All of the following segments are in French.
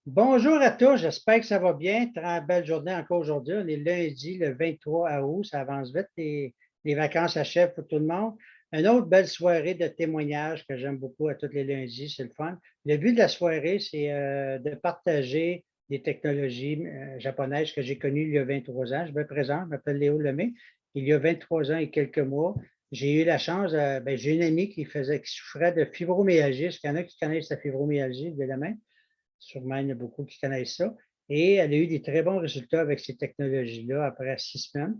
Bonjour à tous, j'espère que ça va bien. Très belle journée encore aujourd'hui. On est lundi, le 23 août, ça avance vite. Les vacances achèvent pour tout le monde. Une autre belle soirée de témoignages que j'aime beaucoup à tous les lundis, c'est le fun. Le but de la soirée, c'est de partager des technologies japonaises que j'ai connues il y a 23 ans. Je me présente, je m'appelle Léo Lemay. Il y a 23 ans et quelques mois, j'ai eu la chance, j'ai une amie qui souffrait de fibromyalgie. Est-ce qu'il y en a qui connaissent la fibromyalgie de la main? Sûrement, il y en a beaucoup qui connaissent ça. Et elle a eu des très bons résultats avec ces technologies-là après 6 semaines.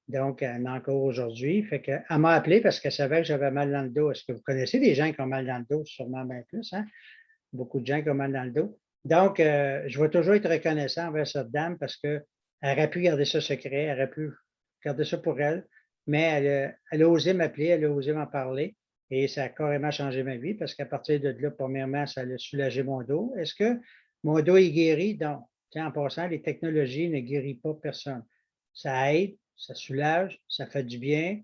Donc, elle en a encore aujourd'hui. Fait qu'elle m'a appelé parce qu'elle savait que j'avais mal dans le dos. Est-ce que vous connaissez des gens qui ont mal dans le dos? Sûrement bien plus, hein? Beaucoup de gens qui ont mal dans le dos. Donc, je vais toujours être reconnaissant envers cette dame parce qu'elle aurait pu garder ça secret, elle aurait pu garder ça pour elle, mais elle a osé m'appeler, elle a osé m'en parler et ça a carrément changé ma vie parce qu'à partir de là, premièrement, ça a soulagé mon dos. Est-ce que mon dos est guéri? Non. Tiens, en passant, les technologies ne guérissent pas personne. Ça aide, ça soulage, ça fait du bien,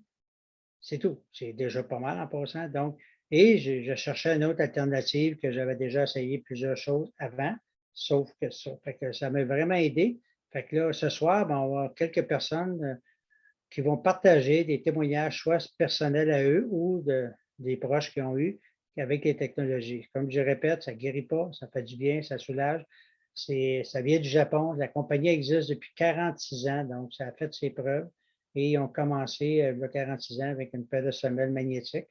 c'est tout. C'est déjà pas mal en passant. Donc, et je cherchais une autre alternative que j'avais déjà essayé plusieurs choses avant, sauf que ça. Fait que ça m'a vraiment aidé. Fait que là, ce soir, on va avoir quelques personnes qui vont partager des témoignages, soit personnels à eux ou des proches qui ont eu avec les technologies. Comme je répète, ça ne guérit pas, ça fait du bien, ça soulage. Ça vient du Japon. La compagnie existe depuis 46 ans, donc ça a fait ses preuves. Et ils ont commencé il y a 46 ans avec une paire de semelles magnétiques,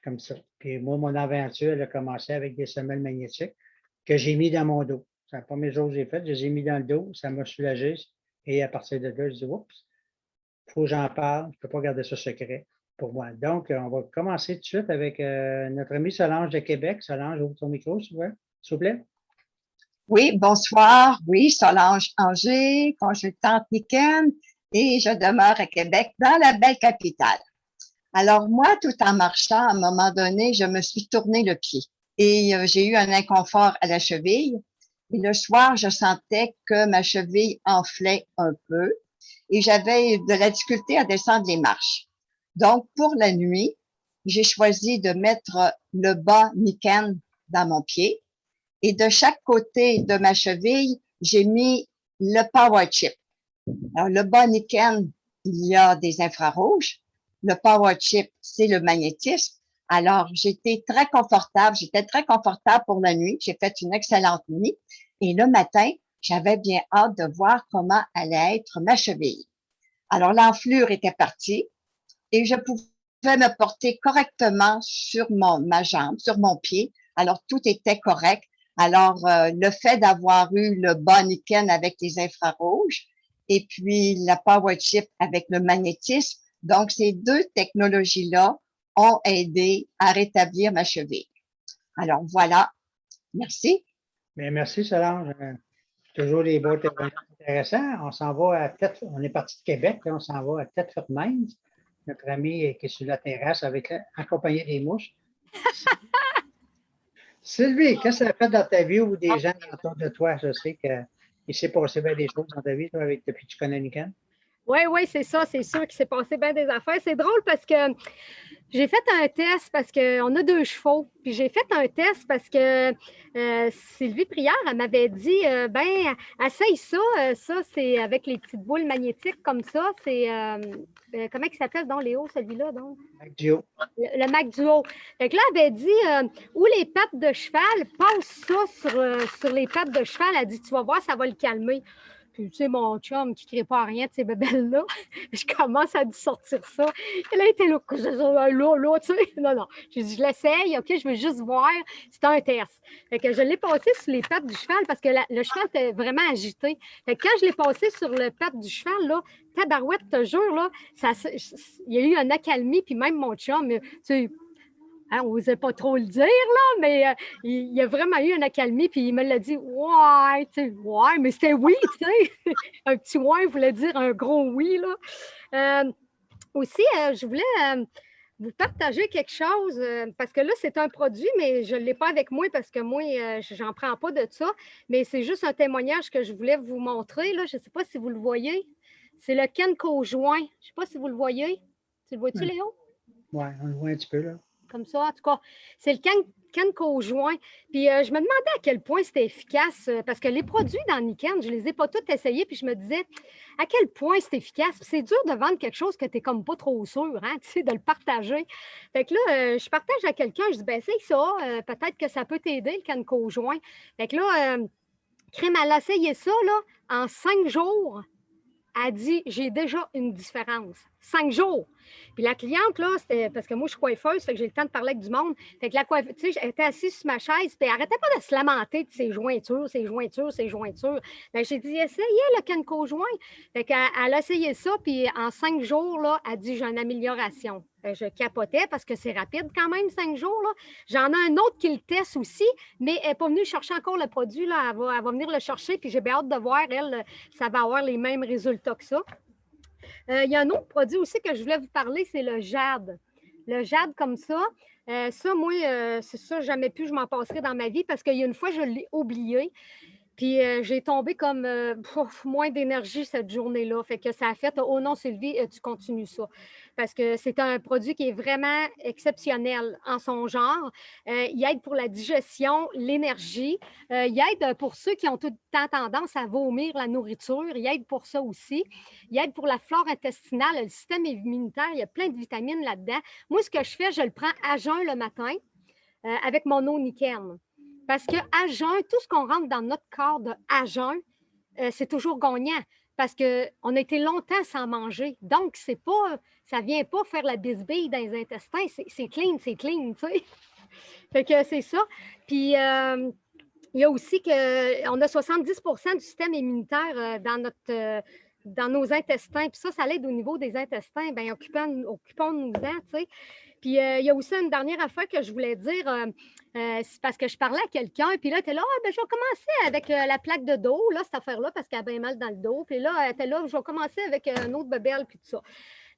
comme ça. Puis moi, mon aventure, elle a commencé avec des semelles magnétiques que j'ai mis dans mon dos. C'est la première chose que j'ai faite, je les ai mis dans le dos, ça m'a soulagé. Et à partir de là, je dis, oups, il faut que j'en parle, je ne peux pas garder ça secret pour moi. Donc, on va commencer tout de suite avec notre amie Solange de Québec. Solange, ouvre ton micro, s'il vous plaît. Oui, bonsoir. Oui, Solange Angers, consultante Niken, et je demeure à Québec, dans la belle capitale. Alors moi, tout en marchant, à un moment donné, je me suis tourné le pied et j'ai eu un inconfort à la cheville. Et le soir, je sentais que ma cheville enflait un peu et j'avais de la difficulté à descendre les marches. Donc, pour la nuit, j'ai choisi de mettre le bas Niken dans mon pied et de chaque côté de ma cheville, j'ai mis le Power Chip. Alors, le bas Niken, il y a des infrarouges. Le Power Chip, c'est le magnétisme. Alors, j'étais très confortable pour la nuit. J'ai fait une excellente nuit. Et le matin, j'avais bien hâte de voir comment allait être ma cheville. Alors, l'enflure était partie et je pouvais me porter correctement sur ma jambe, sur mon pied. Alors, tout était correct. Alors, le fait d'avoir eu le Boniken avec les infrarouges et puis la Power Chip avec le magnétisme, donc ces deux technologies-là ont aidé à rétablir ma cheville. Alors, voilà. Merci. Bien, merci, Solange. Toujours des beaux témoignages intéressants. On s'en va à tête, on est parti de Québec, là, on s'en va à Tête-Fermine. Notre ami qui est sur la terrasse accompagné des mouches. Sylvie, qu'est-ce que ça a fait dans ta vie ou des gens autour de toi? Je sais qu'il s'est passé bien des choses dans ta vie, toi, depuis que tu connais Nikan. Oui, oui, c'est ça, c'est sûr qu'il s'est passé bien des affaires. C'est drôle parce que j'ai fait un test parce qu'on a 2 chevaux. Puis j'ai fait un test parce que Sylvie Prière, elle m'avait dit essaye ça. Ça, c'est avec les petites boules magnétiques comme ça. C'est comment il s'appelle, donc, Léo, celui-là, donc? Duo. Le Mac Duo. Fait que là, elle avait dit où les pattes de cheval, passe ça sur les pattes de cheval. Elle a dit tu vas voir, ça va le calmer. Puis, tu sais, mon chum qui ne crée pas à rien de ces bébelles-là, je commence à lui sortir ça. Et là, il était là, tu sais. Non, non. J'ai dit, je l'essaye, OK, je veux juste voir. C'était un test. Fait que je l'ai passé sur les pattes du cheval parce que le cheval était vraiment agité. Fait que quand je l'ai passé sur les pattes du cheval, là, tabarouette, te jure, là, il y a eu une accalmie, puis même mon chum, tu sais, hein, on n'osait pas trop le dire, là, mais il y a vraiment eu une accalmie, puis il me l'a dit, ouais, tu sais, ouais, mais c'était oui, tu sais. Un petit ouais voulait dire un gros oui, là. Aussi, je voulais vous partager quelque chose, parce que là, c'est un produit, mais je ne l'ai pas avec moi parce que moi, j'en prends pas de ça, mais c'est juste un témoignage que je voulais vous montrer, là. Je ne sais pas si vous le voyez. C'est le Kenko joint. Je ne sais pas si vous le voyez. Tu le vois-tu, Léo? Oui, on le voit un petit peu, là. Comme ça, en tout cas. C'est le Kenko-Joint. Puis je me demandais à quel point c'était efficace, parce que les produits dans Niken, je ne les ai pas tous essayés, puis je me disais à quel point c'est efficace. Puis c'est dur de vendre quelque chose que tu n'es comme pas trop sûr, hein, tu sais, de le partager. Fait que là, je partage à quelqu'un, je dis, ben c'est ça, peut-être que ça peut t'aider, le Kenko-Joint. Fait que là, Crème, elle a essayé ça, là, en 5 jours. Elle dit, j'ai déjà une différence. 5 jours. Puis la cliente, là, c'était parce que moi, je suis coiffeuse, fait que j'ai le temps de parler avec du monde. Fait que la coiffeuse, tu sais, elle était assise sur ma chaise, puis elle n'arrêtait pas de se lamenter de ses jointures, ses jointures, ses jointures. Bien, j'ai dit, essayez le Kenko joint. Fait qu'elle a essayé ça, puis en 5 jours, là, elle dit, j'ai une amélioration. Je capotais parce que c'est rapide quand même, 5 jours. Là. J'en ai un autre qui le teste aussi, mais elle n'est pas venue chercher encore le produit. Là. Elle va venir le chercher, puis j'ai bien hâte de voir, elle, ça va avoir les mêmes résultats que ça. Il y a un autre produit aussi que je voulais vous parler, c'est le jade. Le jade comme ça. Ça, moi, c'est ça, jamais plus je m'en passerai dans ma vie parce qu'il y a une fois, je l'ai oublié. Puis j'ai tombé comme moins d'énergie cette journée-là. Fait que ça a fait, oh non, Sylvie, tu continues ça. Parce que c'est un produit qui est vraiment exceptionnel en son genre. Il aide pour la digestion, l'énergie. Il aide pour ceux qui ont tout le temps tendance à vomir la nourriture. Il aide pour ça aussi. Il aide pour la flore intestinale, le système immunitaire. Il y a plein de vitamines là-dedans. Moi, ce que je fais, je le prends à jeun le matin avec mon eau Niken. Parce qu'à jeun, tout ce qu'on rentre dans notre corps de à jeun, c'est toujours gagnant. Parce qu'on a été longtemps sans manger. Donc, c'est pas, ça ne vient pas faire la bisbille dans les intestins. C'est clean, tu sais. Fait que c'est ça. Puis, il y a aussi qu'on a 70 du système immunitaire dans nos intestins. Puis ça l'aide au niveau des intestins. Bien, occupons-nous-en, tu sais. Puis, il y a aussi une dernière affaire que je voulais dire, c'est parce que je parlais à quelqu'un, puis là, tu es là, je vais commencer avec la plaque de dos, là, cette affaire-là, parce qu'elle a bien mal dans le dos. Puis là, tu es là, je vais commencer avec un autre bebelle, puis tout ça.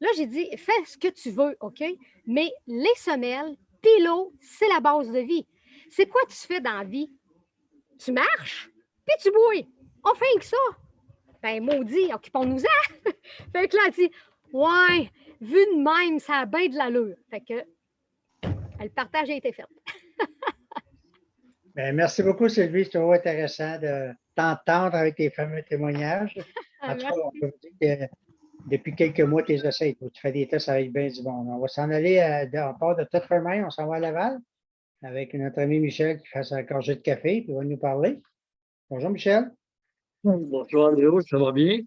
Là, j'ai dit, fais ce que tu veux, OK? Mais les semelles, puis l'eau, c'est la base de vie. C'est quoi tu fais dans la vie? Tu marches, puis tu bois. On fait que ça. Ben, maudit, occupons-nous-en. Fait que là, elle dit, ouais, vu de même, ça a bien de l'allure. Fait que le partage a été fait. Bien, merci beaucoup, Sylvie. C'est toujours intéressant de t'entendre avec tes fameux témoignages. En tout cas, on peut vous dire que depuis quelques mois, tu les essaies. Tu fais des tests avec bien du monde. On va s'en aller en part de Tetfermain. On s'en va à Laval avec notre ami Michel qui fait sa gorgée de café et il va nous parler. Bonjour, Michel. Bonjour, Léo, ça va bien?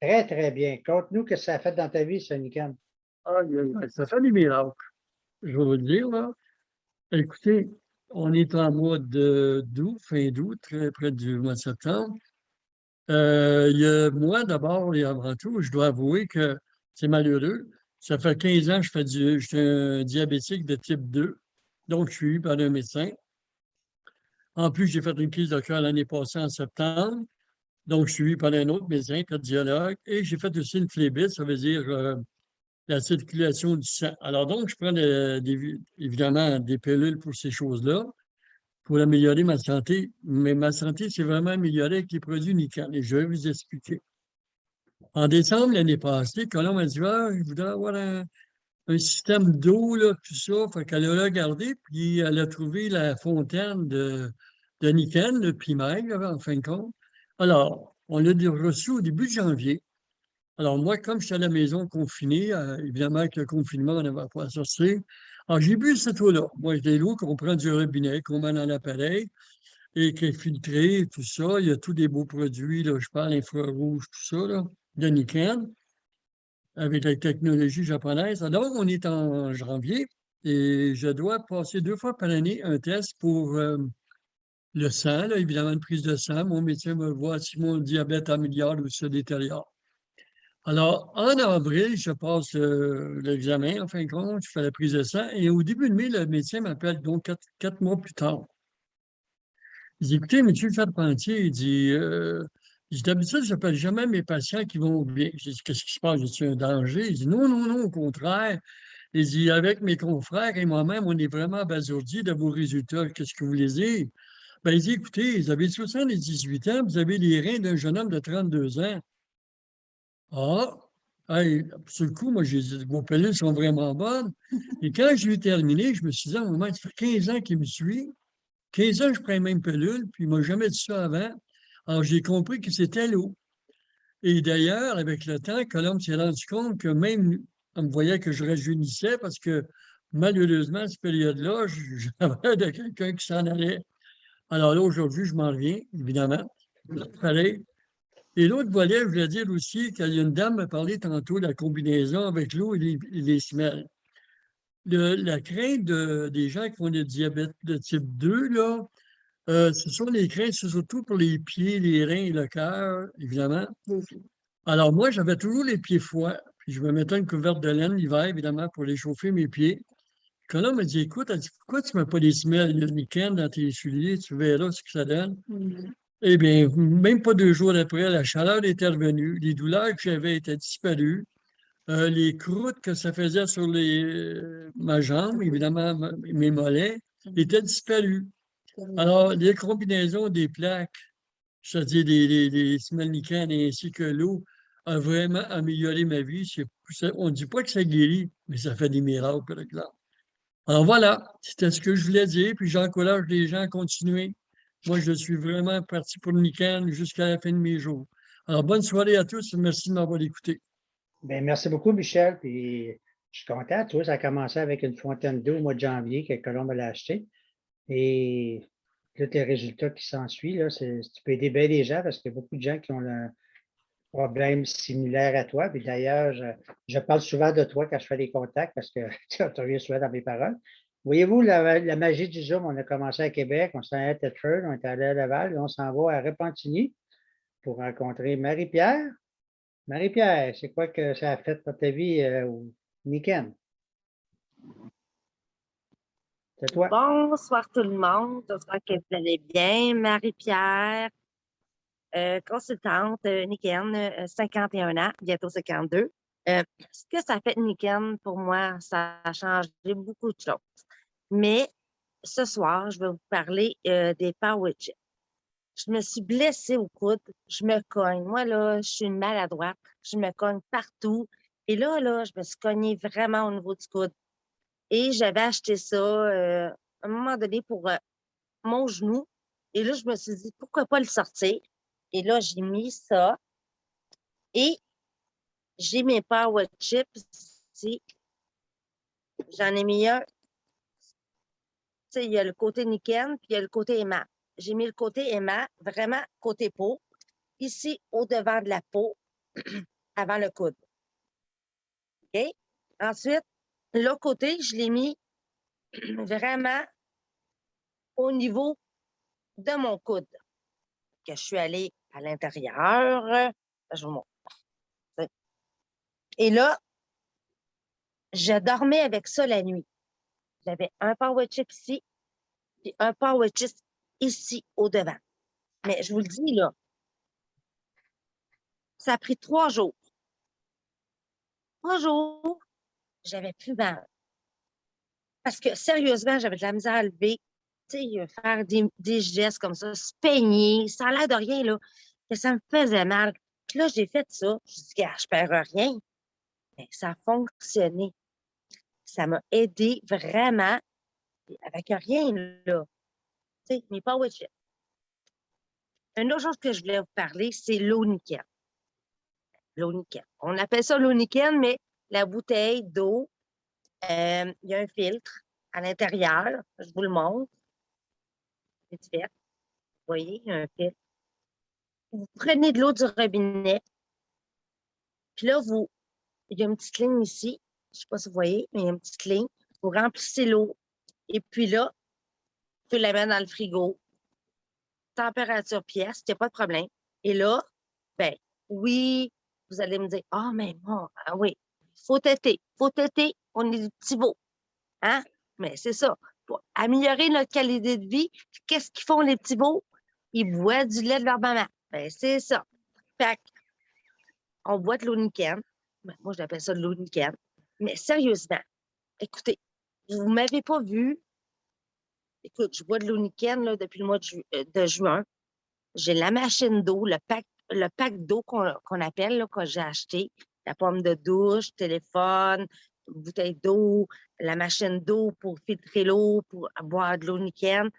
Très, très bien. Conte-nous ce que ça a fait dans ta vie, ce Niken. Ah, ça fait des miracles. Je vais vous le dire, là. Écoutez, on est en mois d'août, fin d'août, très près du mois de septembre. Moi, d'abord et avant tout, je dois avouer que c'est malheureux. Ça fait 15 ans que je suis un diabétique de type 2. Donc, je suis suivi par un médecin. En plus, j'ai fait une crise de cœur l'année passée en septembre. Donc, je suis suivi par un autre médecin, cardiologue. Et j'ai fait aussi une phlébite, ça veut dire la circulation du sang. Alors donc, je prends évidemment des pilules pour ces choses-là, pour améliorer ma santé. Mais ma santé s'est vraiment améliorée avec les produits Niken. Et je vais vous expliquer. En décembre l'année passée, Colomb m'a dit, je voudrais avoir un système d'eau, là, tout ça. Fait qu'elle a regardé, puis elle a trouvé la fontaine de Niken, le primaire, en fin de compte. Alors, on l'a reçu au début de janvier. Alors, moi, comme je suis à la maison confiné, évidemment, avec le confinement, on n'avait pas à sortir. Alors, j'ai bu cette eau-là. Moi, j'ai l'eau qu'on prend du robinet, qu'on met dans l'appareil et qui est filtrée, tout ça. Il y a tous des beaux produits, là, je parle infrarouge, tout ça, là, de Niken, avec la technologie japonaise. Alors, on est en janvier et je dois passer 2 fois par année un test pour le sang, là, évidemment, une prise de sang. Mon médecin me voit si mon diabète améliore ou se détériore. Alors, en avril, je passe l'examen, en fin de compte, je fais la prise de sang, et au début de mai, le médecin m'appelle, donc 4 mois plus tard. Il dit, écoutez, monsieur Charpentier, il dit, d'habitude, je n'appelle jamais mes patients qui vont bien. Je dis, qu'est-ce qui se passe? J'ai un danger? Il dit, non, non, non, au contraire. Il dit, avec mes confrères et moi-même, on est vraiment abasourdis de vos résultats. Qu'est-ce que vous voulez dire? Ben, il dit, écoutez, vous avez 78 ans, vous avez les reins d'un jeune homme de 32 ans. Ah, Hey, sur le coup, moi, j'ai dit, vos pilules sont vraiment bonnes. Et quand j'ai terminé, je me suis dit, à un moment, ça fait 15 ans qu'il me suit. 15 ans, que je prends les mêmes pilules, puis il ne m'a jamais dit ça avant. Alors, j'ai compris que c'était l'eau. Et d'ailleurs, avec le temps, Colombe s'est rendu compte que même, on me voyait que je rajeunissais parce que, malheureusement, à cette période-là, j'avais de quelqu'un qui s'en allait. Alors là, aujourd'hui, je m'en reviens, évidemment. Pareil. Et l'autre volet, je voulais dire aussi qu'il y a une dame m'a parlé tantôt de la combinaison avec l'eau et les semelles. La crainte des gens qui font le diabète de type 2, là, ce sont les craintes, c'est surtout pour les pieds, les reins et le cœur, évidemment. Alors moi, j'avais toujours les pieds froids, puis je me mettais une couverte de laine l'hiver, évidemment, pour les chauffer mes pieds. Quand là, m'a dit, écoute, elle dit, pourquoi tu ne mets pas des semelles le week-end dans tes souliers, tu verras ce que ça donne. Eh bien, même pas 2 jours après, la chaleur était revenue, les douleurs que j'avais étaient disparues, les croûtes que ça faisait sur ma jambe, évidemment, mes mollets, étaient disparues. Alors, les combinaisons des plaques, c'est-à-dire des Smelnican ainsi que l'eau, a vraiment amélioré ma vie. On ne dit pas que ça guérit, mais ça fait des miracles, par exemple. Alors voilà, c'était ce que je voulais dire, puis j'encourage les gens à continuer. Moi, je suis vraiment parti pour le Nican jusqu'à la fin de mes jours. Alors, bonne soirée à tous, merci de m'avoir écouté. Bien, merci beaucoup, Michel. Puis, je suis content. Tu vois, ça a commencé avec une fontaine d'eau au mois de janvier que Colombe a acheté. Et tous les résultats qui s'ensuivent, là, tu peux aider bien les gens parce qu'il y a beaucoup de gens qui ont un problème similaire à toi. Puis d'ailleurs, je parle souvent de toi quand je fais des contacts parce que tu reviens souvent dans mes paroles. Voyez-vous, la magie du Zoom, on a commencé à Québec, on s'en allé à Thetford, on est allé à Laval, et on s'en va à Repentigny pour rencontrer Marie-Pierre. Marie-Pierre, c'est quoi que ça a fait pour ta vie au Niken? C'est toi. Bonsoir tout le monde, j'espère que vous allez bien. Marie-Pierre, consultante Niken, 51 ans, bientôt 52. Ce que ça fait Niken, pour moi, ça a changé beaucoup de choses. Mais ce soir, je vais vous parler des Power Chips. Je me suis blessée au coude, je me cogne. Moi, là, je suis une maladroite, je me cogne partout. Et là, je me suis cognée vraiment au niveau du coude. Et j'avais acheté ça à un moment donné pour mon genou. Et là, je me suis dit, pourquoi pas le sortir? Et là, j'ai mis ça. Et j'ai mes Power Chips ici. J'en ai mis un. Tu sais, il y a le côté Niken, puis il y a le côté Emma. J'ai mis le côté Emma, vraiment côté peau, ici au devant de la peau, avant le coude. OK? Ensuite, l'autre côté, je l'ai mis vraiment au niveau de mon coude. Que je suis allée à l'intérieur. Je vous montre. Et là, je dormais avec ça la nuit. J'avais un power chip ici, puis un power chip ici au devant. Mais je vous le dis, là, ça a pris 3 jours. 3 jours, j'avais plus mal. Parce que sérieusement, j'avais de la misère à lever, tu sais, faire des gestes comme ça, se peigner, ça a l'air de rien, là, que ça me faisait mal. Puis là, j'ai fait ça. Je dis, gars, je perds rien. Mais ça a fonctionné. Ça m'a aidé vraiment avec rien, là. Tu sais, mes power chips. Une autre chose que je voulais vous parler, c'est l'eau nickel. L'eau nickel. On appelle ça l'eau nickel, mais la bouteille d'eau, il y a un filtre à l'intérieur. Je vous le montre. C'est fait. Vous voyez, il y a un filtre. Vous prenez de l'eau du robinet. Puis là, il y a une petite ligne ici. Je ne sais pas si vous voyez, mais il y a une petite ligne. Vous remplissez l'eau. Et puis là, vous pouvez la mettre dans le frigo. Température pièce, il n'y a pas de problème. Et là, ben oui, vous allez me dire, ah, mais bon, ah oui, faut têter, on est des petits veaux. Hein? Mais c'est ça. Pour améliorer notre qualité de vie, qu'est-ce qu'ils font les petits veaux? Ils boivent du lait de leur maman. Ben, c'est ça. Fait on boit de l'eau nickel. Ben, moi, j'appelle ça de l'eau nickel. Mais sérieusement, écoutez, vous ne m'avez pas vu. Écoute, je bois de l'eau nickel là, depuis le mois de juin. J'ai la machine d'eau, le pack d'eau qu'on appelle, là, que j'ai acheté. la pomme de douche, téléphone, bouteille d'eau, la machine d'eau pour filtrer l'eau, pour boire de l'eau nickel.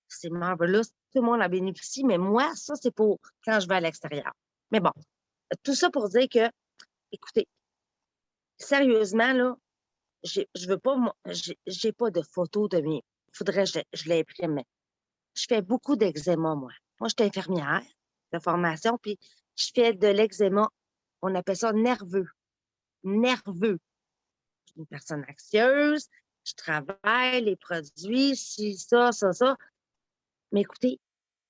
C'est marvelous. Tout le monde en bénéficie, mais moi, ça, c'est pour quand je vais à l'extérieur. Mais bon, tout ça pour dire que, écoutez, sérieusement, là, je veux pas, j'ai pas de photos de mes. Faudrait que je l'imprime. Mais je fais beaucoup d'eczéma, moi. Moi, je suis infirmière de formation, puis je fais de l'eczéma. On appelle ça nerveux. Nerveux. Je suis une personne anxieuse, je travaille, les produits, ci, ça. Mais écoutez,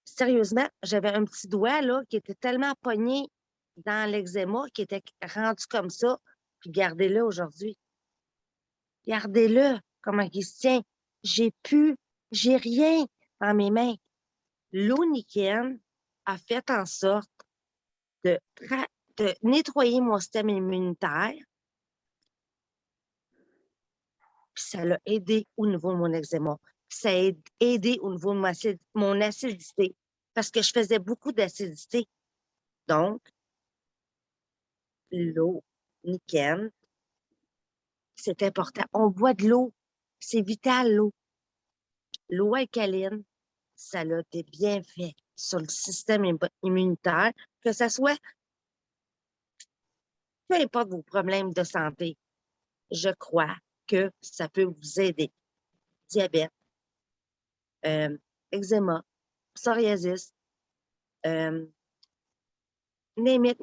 sérieusement, j'avais un petit doigt, là, qui était tellement pogné dans l'eczéma, qui était rendu comme ça, puis gardez-le aujourd'hui. Regardez-le, comment il se tient. J'ai rien dans mes mains. L'eau nickel a fait en sorte de nettoyer mon système immunitaire, puis ça l'a aidé au niveau de mon eczéma. Ça a aidé au niveau de mon acidité, parce que je faisais beaucoup d'acidité. Donc, l'eau nickel, c'est important. On boit de l'eau. C'est vital, l'eau. L'eau alcaline, ça a des bienfaits sur le système immunitaire, que ce soit, peu importe vos problèmes de santé, je crois que ça peut vous aider. Diabète, eczéma, psoriasis, name it.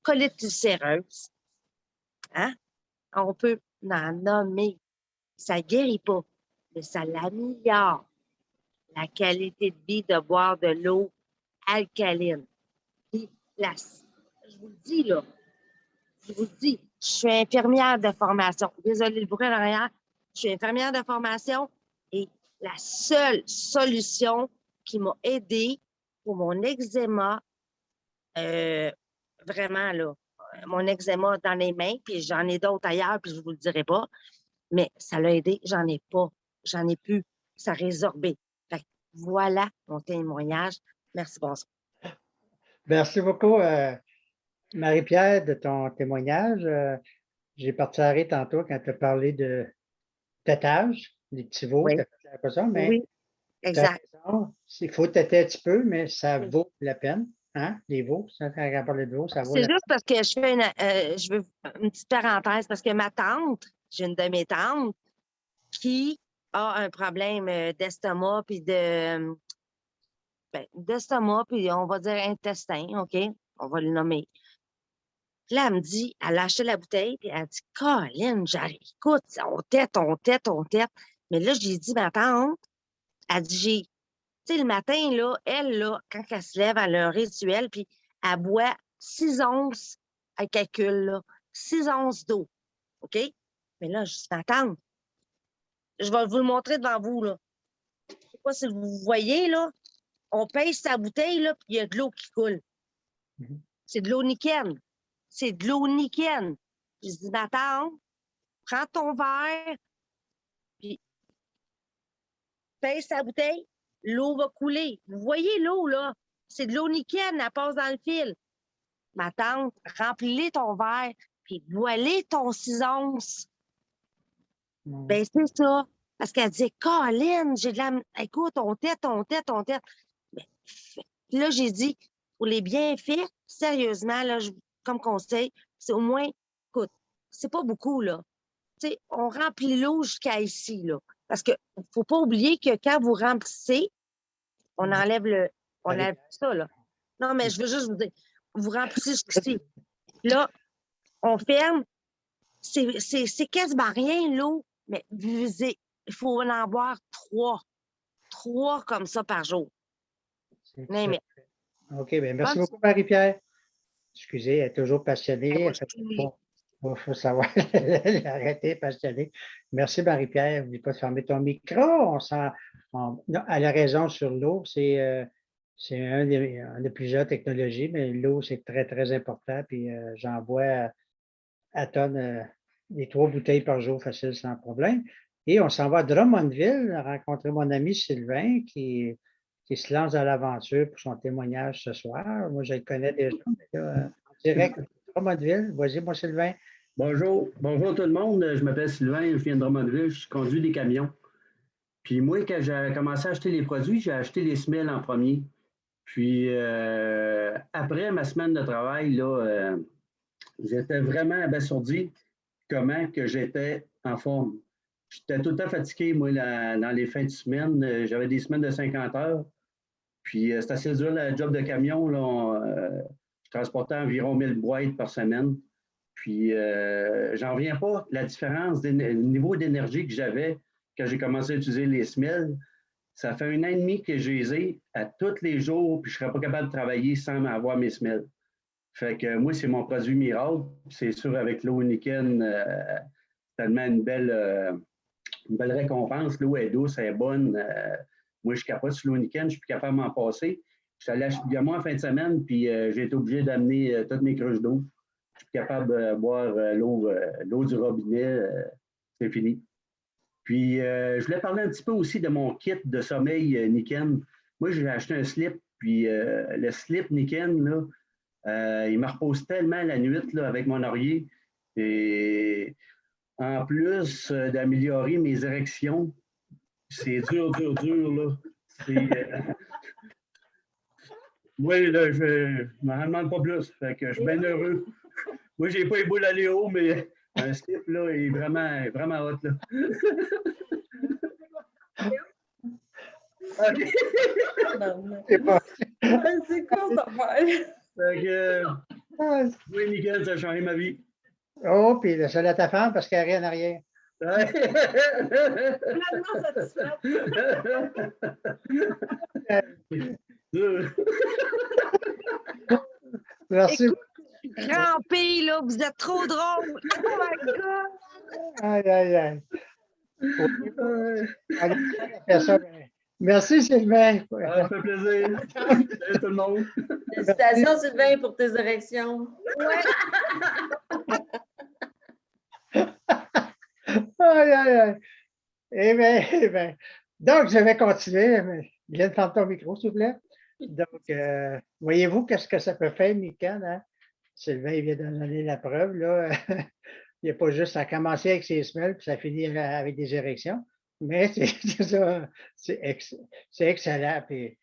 Colite ulcéreuse, hein? On peut en nommer. Ça ne guérit pas, mais ça l'améliore. La qualité de vie de boire de l'eau alcaline. Puis, je vous le dis, là, je suis infirmière de formation. Désolée, le bruit en arrière. Je suis infirmière de formation et la seule solution qui m'a aidée pour mon eczéma, vraiment, là, mon eczéma dans les mains, puis j'en ai d'autres ailleurs, puis je ne vous le dirai pas, mais ça l'a aidé, j'en ai pas, j'en ai plus, ça a résorbé. Fait que voilà mon témoignage. Merci, bonsoir. Merci beaucoup, Marie-Pierre, de ton témoignage. J'ai partagé tantôt quand tu as parlé de têtage, des petits veaux, Oui, tu as fait l'impression, mais oui, tu as exact. raison, il faut têter un petit peu, mais ça Oui. vaut la peine. Hein? Les veaux, ça, quand on parle de veaux, ça vaut C'est la peine. juste parce que je veux une petite parenthèse, parce que ma tante, j'ai une de mes tantes qui a un problème d'estomac, puis d'estomac, puis on va dire intestin, OK? On va le nommer. Puis là, elle me dit, elle a acheté la bouteille, puis elle dit, Colin, j'arrive, écoute, on tête. Mais là, j'ai dit, ma tante, elle dit, tu sais, le matin, là, elle, là, quand elle se lève, elle a un rituel, puis elle boit 6 onces, elle calcule, là, 6 onces d'eau, OK? Mais là, je dis, ma tante, je vais vous le montrer devant vous, là. Je sais pas si vous voyez, là, on pèse sa bouteille, là, puis il y a de l'eau qui coule. Mhm. C'est de l'eau nickel. C'est de l'eau nickel. Je dis, ma tante, prends ton verre, puis pèse sa bouteille, l'eau va couler. Vous voyez l'eau, là? C'est de l'eau nickel, elle passe dans le fil. Ma tante, remplis ton verre, puis bois-les ton 6 onces. Mhm. Ben, c'est ça. Parce qu'elle dit, Colin, j'ai de la. Écoute, on tête. Ben, là, j'ai dit, pour les bienfaits, sérieusement, là, comme conseil, c'est au moins, écoute, c'est pas beaucoup, là. Tu sais, on remplit l'eau jusqu'à ici, là. Parce que faut pas oublier que quand vous remplissez, on enlève on enlève ça, là. Non, mais je veux juste vous dire, vous remplissez jusqu'ici. Là, on ferme. C'est quasiment rien, l'eau, mais il faut en boire 3. 3 comme ça par jour. C'est- Mais, OK, bien, merci beaucoup, Marie-Pierre. Excusez, elle est toujours passionnée. moi, Il faut savoir l'arrêter, passionnée. Merci, Marie-Pierre. N'oublie pas de fermer ton micro. Non, elle a raison sur l'eau. C'est un de plusieurs technologies, mais l'eau, c'est très, très important. Puis j'en bois à tonnes, les 3 bouteilles par jour, facile, sans problème. Et on s'en va à Drummondville, rencontrer mon ami Sylvain qui se lance dans l'aventure pour son témoignage ce soir. Moi, je le connais déjà, mais là, direct de Drummondville. Vas-y, mon Sylvain. Bonjour. Bonjour tout le monde. Je m'appelle Sylvain, je viens de Drummondville, je conduis des camions. Puis moi, quand j'ai commencé à acheter les produits, j'ai acheté les semelles en premier. Puis après ma semaine de travail, là, j'étais vraiment abasourdi comment que j'étais en forme. J'étais tout le temps fatigué, moi, dans les fins de semaine. J'avais des semaines de 50 heures. Puis c'est assez dur, le job de camion. Là, je transportais environ 1000 boîtes par semaine. Puis j'en reviens pas la différence du niveau d'énergie que j'avais quand j'ai commencé à utiliser les semelles. Ça fait 1 an et demi que je les ai à tous les jours, puis je ne serais pas capable de travailler sans avoir mes semelles. Fait que moi, c'est mon produit miracle. C'est sûr, avec l'eau Niken, tellement une belle récompense. L'eau est douce, elle est bonne. Moi, je capote sur l'eau Niken, je suis plus capable de m'en passer. Je suis allé à Chibiamo en fin de semaine, puis j'ai été obligé d'amener toutes mes cruches d'eau. Je suis capable de boire l'eau du robinet. C'est fini. Puis, je voulais parler un petit peu aussi de mon kit de sommeil Niken. Moi, j'ai acheté un slip, puis le slip Niken, là, il me repose tellement la nuit là, avec mon oreiller. Et en plus d'améliorer mes érections, c'est dur, là. Oui, là, je ne m'en demande pas plus. Fait que je suis bien heureux. Moi, j'ai pas les boules à Léo, mais un slip, là, est vraiment hot, là. OK. C'est pas. C'est quoi cette affaire? Fait que, oui, nickel, ça a changé ma vie. Oh, puis le seul à ta femme parce qu'elle a rien en arrière. Pleinement satisfaite. Merci. Écoute, grand pays, là, vous êtes trop drôle. Oh my God! Aïe, aïe, aïe. Allez, fais ça. Merci, Sylvain. Ça fait plaisir. Salut tout le monde. Félicitations, Sylvain, pour tes érections. Aïe, aïe, aïe. Eh bien. Donc, je vais continuer. Viens de prendre ton micro, s'il vous plaît. Donc, voyez-vous qu'est-ce que ça peut faire, Nikan, hein? Sylvain il vient de donner la preuve, là. Il n'y a pas juste à commencer avec ses semelles, puis ça finit avec des érections. Mais c'est ça, c'est excellent. Puis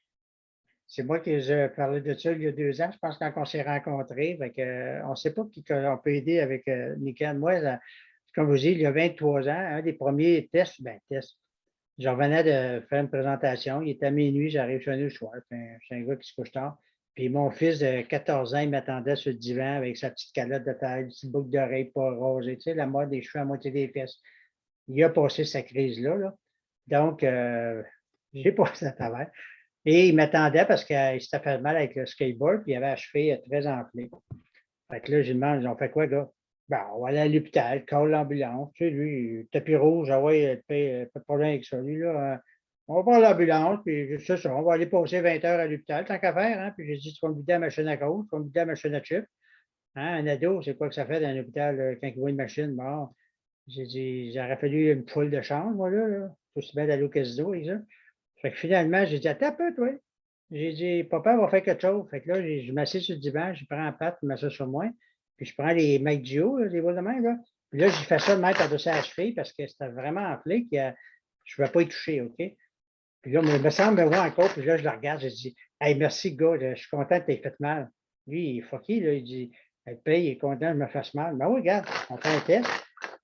c'est moi qui ai parlé de ça il y a 2 ans, je pense, quand on s'est rencontrés. On ne sait pas qui on peut aider avec Nikan. Moi, comme je vous dis, il y a 23 ans, un des premiers tests, je revenais de faire une présentation. Il était à minuit, j'arrive chez nous le soir. Je suis un gars qui se couche tard. Puis mon fils de 14 ans, il m'attendait sur le divan avec sa petite calotte de taille, une petite boucle d'oreille pas rosée, tu sais, la mode des cheveux à moitié des fesses. Il a passé sa crise-là. Là. Donc, j'ai passé à travers. Et il m'attendait parce qu'il s'était fait mal avec le skateboard, puis il avait achevé très enflé. Fait que là, je lui demande, on fait quoi, gars? Ben, on va aller à l'hôpital, call l'ambulance. Tu sais, lui, tapis rouge, ah ouais, pas de problème avec ça. Lui, là, on va prendre l'ambulance, puis c'est ça, on va aller passer 20 heures à l'hôpital, tant qu'à faire. Hein? Puis j'ai dit, tu vas me vider la machine à cause, tu vas me vider la machine à chip. Hein? Un ado, c'est quoi que ça fait dans un hôpital quand il voit une machine? Bon, j'ai dit, j'aurais fallu une foule de change, moi, là. C'est aussi bien d'aller au casino avec ça. Fait que finalement, j'ai dit, attends un peu, toi. J'ai dit, papa va faire quelque chose. Fait que là, je m'assieds sur le divan, je prends la patte, je m'assieds sur moi. Puis je prends les Mike Gio, les boules de main, là. Puis là, j'ai fait ça de mettre par-dessus la cheville parce que c'était vraiment enflé que je ne vais pas y toucher, OK? Puis là, il me semble me voir encore, puis là, je le regarde, je dis, hey, merci, gars, je suis content que tu aies fait mal. Lui, il est fucké, là, il dit, elle paye, il est content que je me fasse mal. Ben oui, regarde, on fait un test.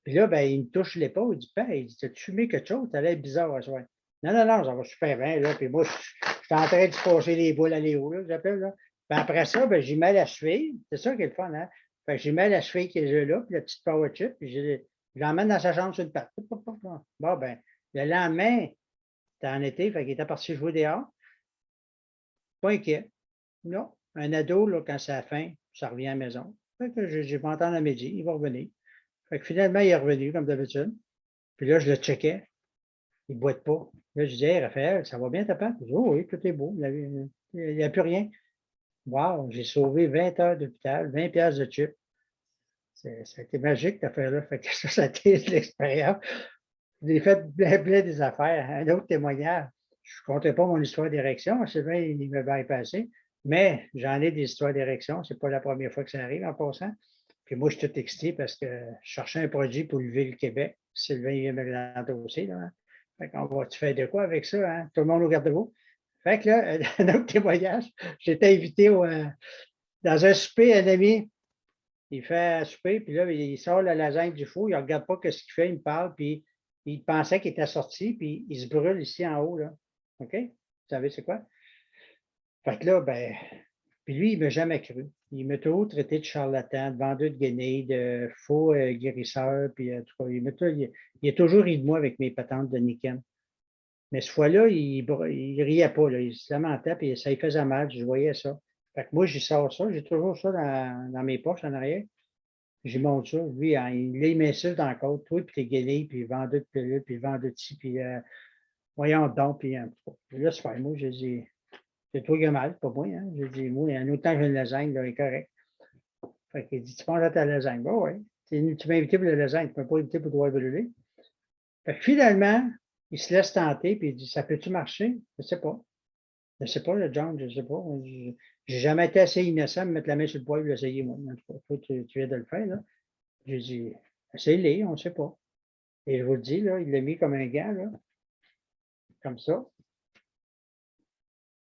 Puis là, ben, il me touche l'épaule, il dit, ben, il dit, t'as-tu fumé quelque chose? Ça a l'air bizarre à soir. Non, ça va super bien, là. Puis moi, je suis en train de se passer les boules à Léo, là, j'appelle, là. Puis après ça, ben, j'ai mal à la cheville. C'est ça qui est le fun, hein? Fait que j'ai mal à la cheville qui est là, puis la petite power chip, puis je l'emmène dans sa chambre sur une patte. Bon, ben, le lendemain, c'était en été, fait qu'il était parti jouer dehors. Pas inquiet. Non. Un ado, là, quand c'est la fin, ça revient à la maison. Fait que je vais entendre à midi, il va revenir. Fait que finalement, il est revenu, comme d'habitude. Puis là, je le checkais. Il ne boite pas. Là, je disais, hey, Raphaël, ça va bien ta patte? Il dit, oh oui, tout est beau. Il n'y a plus rien. Wow, j'ai sauvé 20 heures d'hôpital, 20 piastres de chip. C'était magique, cette affaire-là. Fait que ça a été de l'expérience. J'ai fait plein des affaires. Un autre témoignage. Je ne comptais pas mon histoire d'érection. Sylvain, il m'a bypassé. Mais j'en ai des histoires d'érection. Ce n'est pas la première fois que ça arrive en passant. Puis moi, je suis tout excité parce que je cherchais un produit pour lever le Québec. Sylvain il vient me l'endosser. Là, hein. Fait qu'on va-tu faire de quoi avec ça? Hein? Tout le monde au garde-vous. Fait que là, un autre témoignage, j'étais invité dans un souper, un ami. Il fait un souper, puis là, il sort la lasagne du four, il ne regarde pas ce qu'il fait, il me parle, puis il pensait qu'il était sorti, puis il se brûle ici en haut, là. OK? Vous savez c'est quoi? Fait que là, ben, puis lui, il ne m'a jamais cru. Il m'a toujours traité de charlatan, de vendeur de guenilles, de faux guérisseur, puis en tout cas, il a toujours ri de moi avec mes patentes de Niken. Mais cette fois-là, il ne riait pas, là, il se lamentait, puis ça lui faisait mal, je voyais ça. Fait que moi, j'y sors ça, j'ai toujours ça dans mes poches en arrière. J'y montre ça. Lui, hein, il m'insulte encore. Toi, puis t'es guenilles, puis vendeur de pilules, puis vendeur de ci, puis voyons donc, puis là, c'est fait. Moi, j'ai dit, c'est toi qui as mal, pas moi. Hein. J'ai dit, moi, en autant que j'ai une lasagne, là, il est correct. Fait qu'il dit, tu penses à ta lasagne? Bon, oui. Tu m'as invité pour la lasagne, tu ne m'as pas invité pour doigt brûler. Fait que finalement, il se laisse tenter, puis il dit, ça peut-tu marcher? Je ne sais pas. Je ne sais pas, le John, je ne sais pas. J'ai jamais été assez innocent de mettre la main sur le poids et l'essayer, moi. En tout cas, toi, tu viens de le faire, là. J'ai dit, essayez-les, on ne sait pas. Et je vous le dis, là, il l'a mis comme un gant, là, comme ça.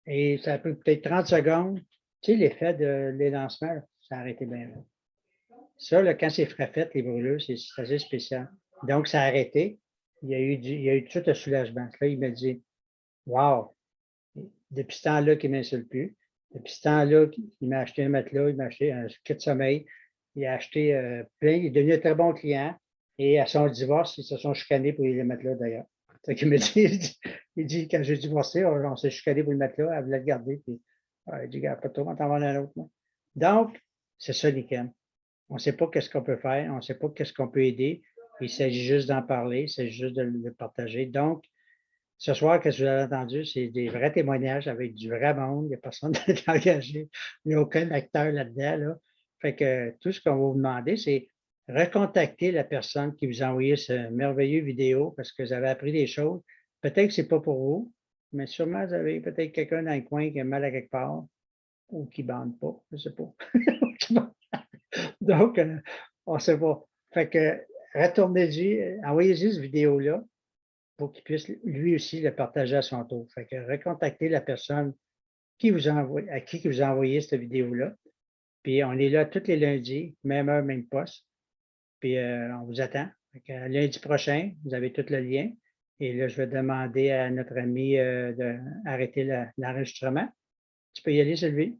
Et ça a pris peut-être 30 secondes. Tu sais, l'effet de l'élancement, ça a arrêté bien là. Ça, là, quand c'est fait, les brûlures, c'est assez spécial. Donc, ça a arrêté. Il y a eu tout un soulagement. Là, il m'a dit, wow, depuis ce temps-là qu'il ne m'insulte plus. Depuis ce temps-là, il m'a acheté un matelas, il m'a acheté un kit de sommeil, il a acheté plein, il est devenu un très bon client. Et à son divorce, ils se sont chicanés pour les matelas d'ailleurs. C'est qu'il me dit, il dit, quand j'ai divorcé, on s'est chicané pour le matelas, elle voulait le garder. Puis, il dit, pas trop, on t'en va un autre. Moi. Donc, c'est ça, Niken. On ne sait pas qu'est-ce qu'on peut faire, on ne sait pas qu'est-ce qu'on peut aider. Il s'agit juste d'en parler, il s'agit juste de le partager. Donc, ce soir, qu'est-ce que vous avez entendu? C'est des vrais témoignages avec du vrai monde. Il n'y a personne engagé. Il n'y a aucun acteur là-dedans. Là. Fait que tout ce qu'on va vous demander, c'est recontacter la personne qui vous a envoyé ce merveilleux vidéo parce que vous avez appris des choses. Peut-être que ce n'est pas pour vous, mais sûrement vous avez peut-être quelqu'un dans le coin qui a mal à quelque part ou qui ne bande pas. Je ne sais pas. Donc, on ne sait pas. Fait que retournez-y, envoyez-y cette vidéo-là pour qu'il puisse lui aussi le partager à son tour. Fait que recontactez la personne à qui vous a envoyé cette vidéo-là. Puis on est là tous les lundis, même heure, même poste. Puis on vous attend. Fait que, lundi prochain, vous avez tout le lien. Et là, je vais demander à notre ami d'arrêter l'enregistrement. Tu peux y aller, Sylvie?